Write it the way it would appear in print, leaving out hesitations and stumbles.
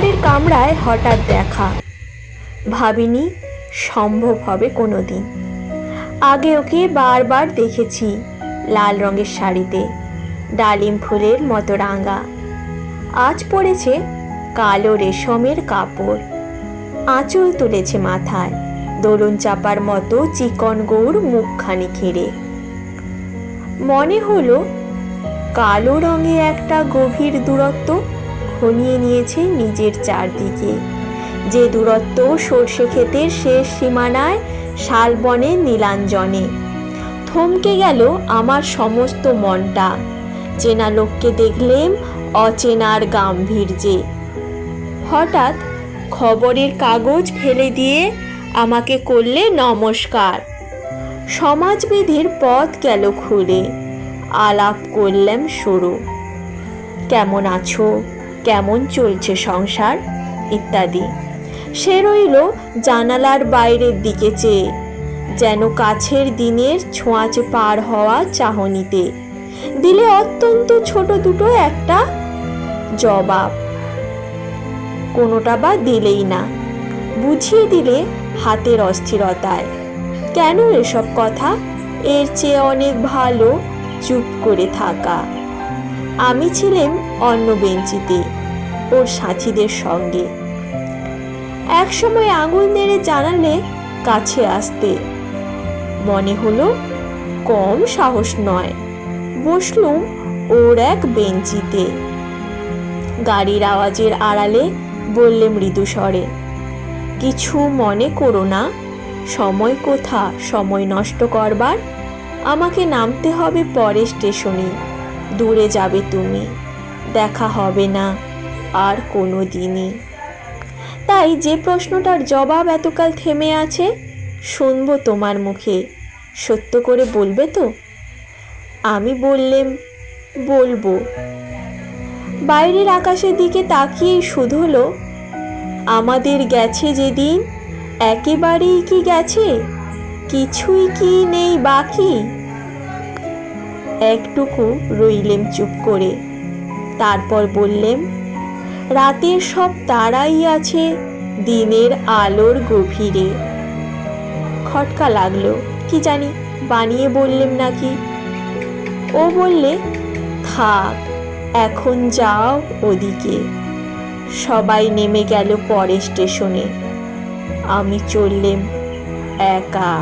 খবরের কামরায় হঠাৎ দেখা, ভাবিনি সম্ভব হবে কোনো দিন। আগে ওকে বারবার দেখেছি লাল রঙের শাড়িতে, ডালিম ফুলের মতো রাঙা। আজ পরেছে কালো রেশমের কাপড়, আঁচল তুলেছে মাথায়, দোলন চাপার মতো চিকন গৌর মুখখানি ঘিরে। মনে হলো কালো রঙে একটা গভীর দূরত্ব ঘনিয়ে নিয়েছে নিজের চারদিকে, যে দূরত্ব সর্ষে ক্ষেতের শেষ সীমানায় শালবনের নীলাঞ্জনে। থমকে গেল আমার সমস্ত মনটা, চেনা লোককে দেখলেম অচেনার গাম্ভীর্যে। হঠাৎ খবরের কাগজ ফেলে দিয়ে আমাকে করলে নমস্কার। সমাজবিধির পথ গেল খুলে, আলাপ করলাম শুরু। কেমন আছো, কেমন চলছে সংসার ইত্যাদি। সে রইল জানালার বাইরের দিকে চেয়ে, যেন কাছের দিনের ছোঁয়াচে পার হওয়া চাহনিতে। দিলে অত্যন্ত ছোট দুটো একটা জবাব, কোনোটা বা দিলেই না, বুঝিয়ে দিলে হাতের অস্থিরতায়। কেন এসব কথা? এর চেয়ে অনেক ভালো চুপ করে থাকা। আমি ছিলাম অন্য বেঞ্চিতে ওর সাথীদের সঙ্গে। এক সময় আঙুল নেড়ে জানালে কাছে আসতে, মনে হলো কম সাহস নয়। বসলুম ওর এক বেঞ্চিতে। গাড়ির আওয়াজের আড়ালে বললে মৃদু স্বরে, কিছু মনে করো না, সময় কোথা সময় নষ্ট করবার। আমাকে নামতে হবে পরে স্টেশনে, দূরে যাবে তুমি, দেখা হবে না আর কোনো দিনই। তাই যে প্রশ্নটার জবাব এতকাল থেমে আছে, শুনবো তোমার মুখে, সত্য করে বলবে তো? আমি বললেম, বলবো। বাইরের আকাশের দিকে তাকিয়েই শুধোলো, আমাদের গেছে যেদিন একেবারেই কি গেছে, কিছুই কি নেই বাকি। একটুকু রইলেম চুপ করে, তারপর বললেম, রাতের সব তারাই আছে দিনের আলোর গভীরে। খটকা লাগলো, কি জানি বানিয়ে বললেম নাকি। ও বললে, থাক এখন যাও ওদিকে। সবাই নেমে গেল পরের স্টেশনে, আমি চললেম একা।